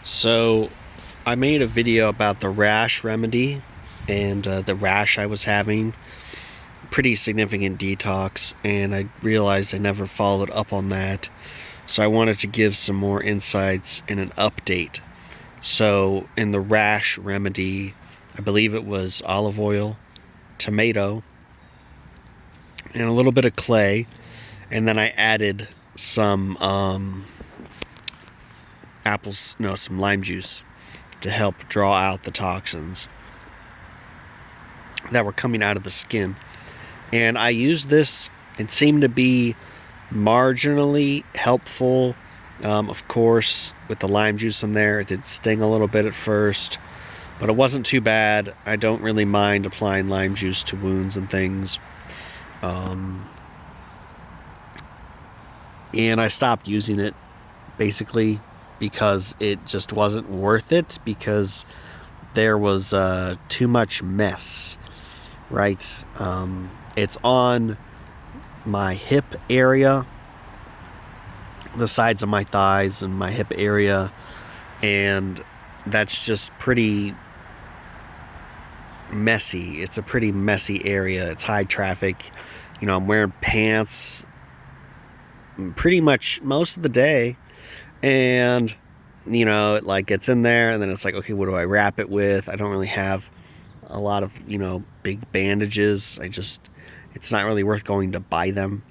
So I made a video about the rash remedy and the rash I was having. Pretty significant detox, and I realized I never followed up on that. So I wanted to give some more insights and an update. So in the rash remedy, I believe it was olive oil, tomato, and a little bit of clay, and then I added some some lime juice to help draw out the toxins that were coming out of the skin. And I used this. It seemed to be marginally helpful. Of course, with the lime juice in there, it did sting a little bit at first, but it wasn't too bad. I don't really mind applying lime juice to wounds and things. And I stopped using it basically because it just wasn't worth it, because there was too much mess, right? It's on my hip area, the sides of my thighs and my hip area, and that's just pretty messy. It's a pretty messy area. It's high traffic. You know, I'm wearing pants pretty much most of the day, and you know, it like gets in there, and then it's like, okay, what do I wrap it with? I don't really have a lot of, you know, big bandages. It's not really worth going to buy them.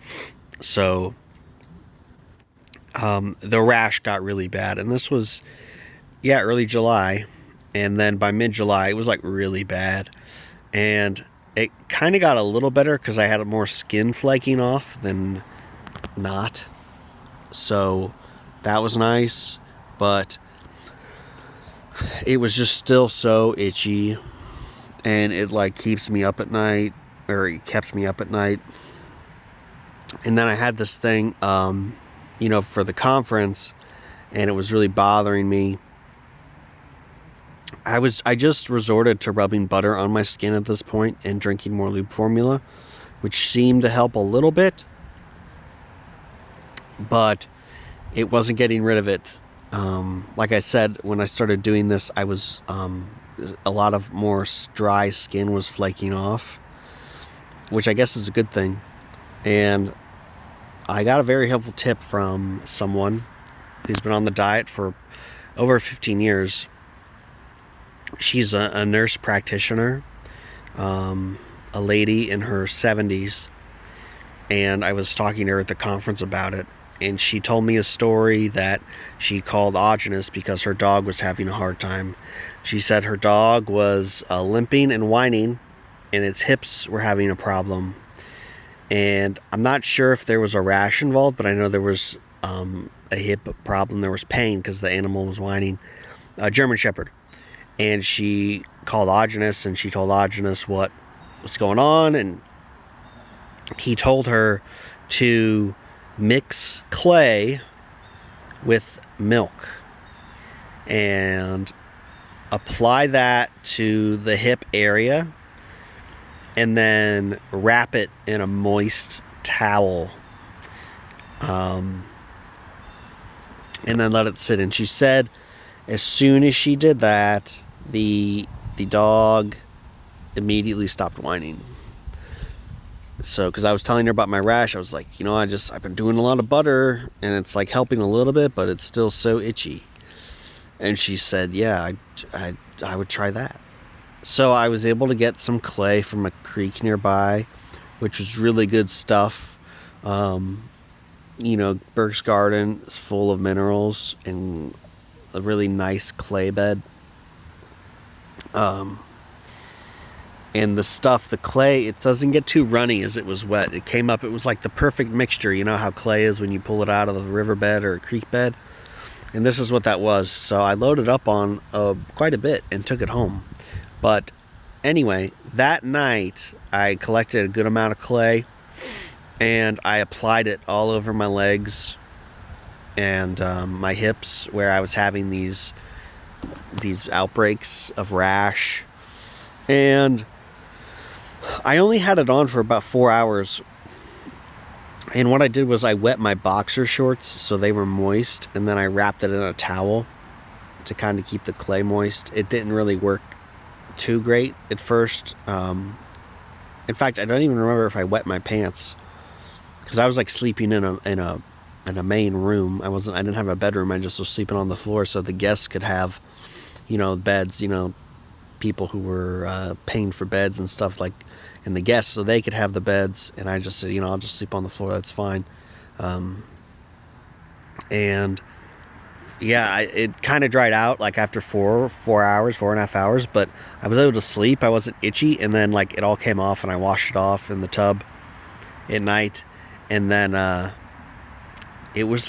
So the rash got really bad, and this was early July, and then by mid-July it was like really bad, and it kind of got a little better because I had more skin flaking off than not, so that was nice. But it was just still so itchy, and it like keeps me up at night, or it kept me up at night. And then I had this thing, you know, for the conference, and it was really bothering me. I just resorted to rubbing butter on my skin at this point and drinking more lube formula, which seemed to help a little bit, but it wasn't getting rid of it. Like I said, when I started doing this, I was a lot of more dry skin was flaking off, which I guess is a good thing. And I got a very helpful tip from someone who's been on the diet for over 15 years. She's a nurse practitioner, a lady in her 70s, and I was talking to her at the conference about it, and she told me a story that she called Ogenus because her dog was having a hard time. She said her dog was limping and whining, and its hips were having a problem. And I'm not sure if there was a rash involved, but I know there was a hip problem. There was pain because the animal was whining. A German Shepherd. And she called Ogenus, and she told Ogenus what was going on, and he told her to mix clay with milk and apply that to the hip area, and then wrap it in a moist towel, and then let it sit. And she said as soon as she did that, the dog immediately stopped whining. So, because I was telling her about my rash, I was like, you know, I've been doing a lot of butter, and it's like helping a little bit, but it's still so itchy. And she said, yeah, I would try that. So I was able to get some clay from a creek nearby, which was really good stuff. You know, Burke's Garden is full of minerals and a really nice clay bed. And the stuff, the clay, it doesn't get too runny as it was wet. It came up, it was like the perfect mixture. You know how clay is when you pull it out of the riverbed or a creek bed? And this is what that was. So I loaded up on quite a bit and took it home. But anyway, that night I collected a good amount of clay, and I applied it all over my legs and my hips, where I was having these outbreaks of rash. And I only had it on for about 4 hours, and what I did was I wet my boxer shorts so they were moist, and then I wrapped it in a towel, to kind of keep the clay moist. It didn't really work too great at first. In fact, I don't even remember if I wet my pants, because I was like sleeping in a main room. I didn't have a bedroom. I just was sleeping on the floor so the guests could have, you know, beds. You know, people who were paying for beds and stuff, like, and the guests, so they could have the beds. And I just said, you know, I'll just sleep on the floor. That's fine. And yeah, it kind of dried out like after 4.5 hours, but I was able to sleep. I wasn't itchy, and then like it all came off, and I washed it off in the tub at night, and then it was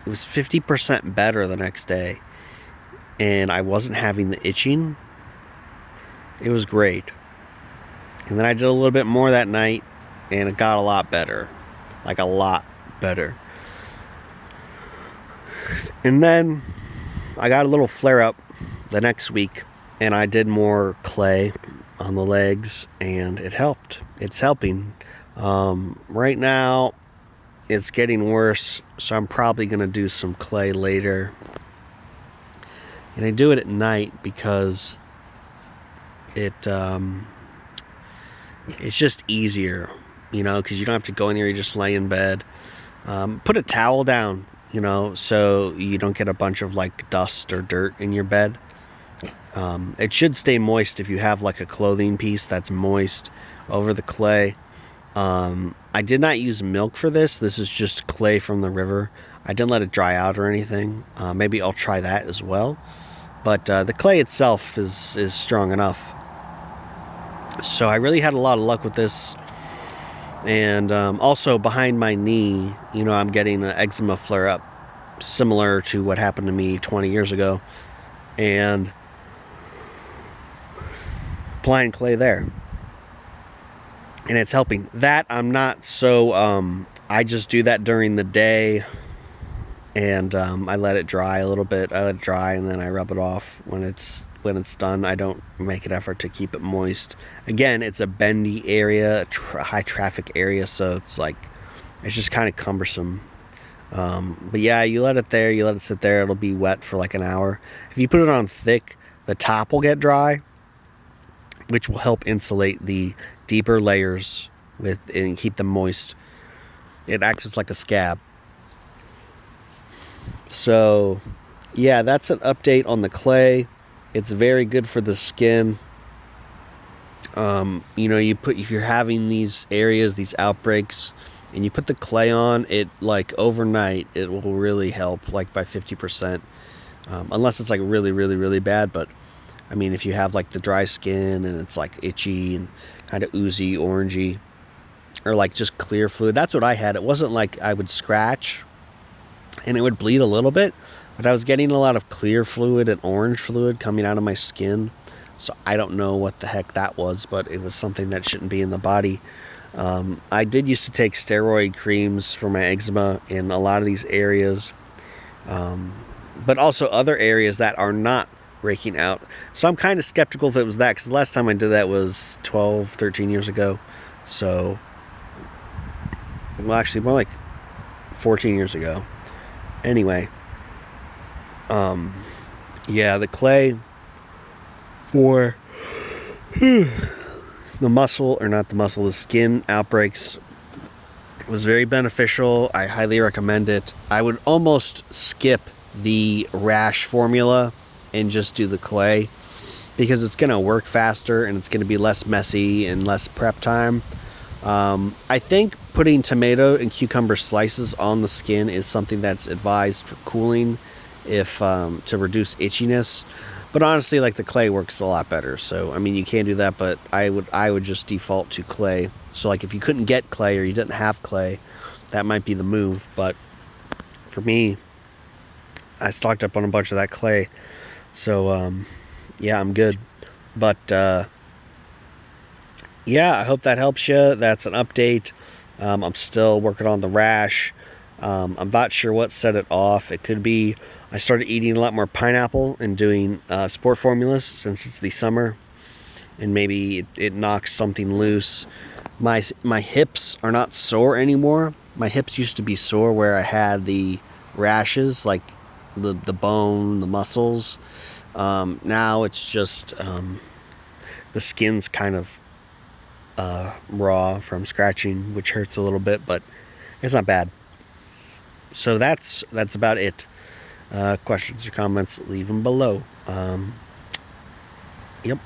50% better the next day, and I wasn't having the itching. It was great. And then I did a little bit more that night, and it got a lot better, like a lot better. And then I got a little flare up the next week, and I did more clay on the legs, and it helped. It's helping. Right now it's getting worse, so I'm probably gonna do some clay later. And I do it at night because it's just easier, you know, because you don't have to go in there. You just lay in bed, put a towel down, you know, so you don't get a bunch of like dust or dirt in your bed. It should stay moist if you have like a clothing piece that's moist over the clay. I did not use milk for this. This is just clay from the river. I didn't let it dry out or anything. Maybe I'll try that as well. But the clay itself is strong enough. So I really had a lot of luck with this. And also behind my knee, you know, I'm getting an eczema flare up similar to what happened to me 20 years ago. And applying clay there, and it's helping. That I'm not so I just do that during the day, and I let it dry a little bit. I let it dry, and then I rub it off when it's done. I don't make an effort to keep it moist. Again, it's a bendy area, high traffic area, so it's like it's just kind of cumbersome. But yeah, you let it there, you let it sit there, it'll be wet for like an hour. If you put it on thick, the top will get dry, which will help insulate the deeper layers and keep them moist. It acts as like a scab. So yeah, that's an update on the clay. It's very good for the skin. You know, if you're having these areas, these outbreaks, and you put the clay on it, like overnight, it will really help, like by 50%. Unless it's like really, really, really bad. But I mean, if you have like the dry skin and it's like itchy and kind of oozy, orangey, or like just clear fluid, that's what I had. It wasn't like I would scratch and it would bleed a little bit, but I was getting a lot of clear fluid and orange fluid coming out of my skin. So I don't know what the heck that was, but it was something that shouldn't be in the body. I did used to take steroid creams for my eczema in a lot of these areas, but also other areas that are not breaking out. So I'm kind of skeptical if it was that, because the last time I did that was 12, 13 years ago. So, well, actually more like 14 years ago. Anyway, yeah, the clay for the muscle, or not the muscle, the skin outbreaks was very beneficial. I highly recommend it. I would almost skip the Rash formula and just do the clay, because it's going to work faster and it's going to be less messy and less prep time. I think putting tomato and cucumber slices on the skin is something that's advised for cooling, if to reduce itchiness. But honestly, like, the clay works a lot better. So I mean, you can do that, but I would just default to clay. So like if you couldn't get clay or you didn't have clay, that might be the move. But for me, I stocked up on a bunch of that clay. So yeah, I'm good. But yeah, I hope that helps you. That's an update. I'm still working on the rash. I'm not sure what set it off. It could be I started eating a lot more pineapple and doing sport formulas since it's the summer, and maybe it knocks something loose. My hips are not sore anymore. My hips used to be sore where I had the rashes, like the bone, the muscles. Now it's just the skin's kind of raw from scratching, which hurts a little bit, but it's not bad. So that's about it. Questions or comments, leave them below. Yep.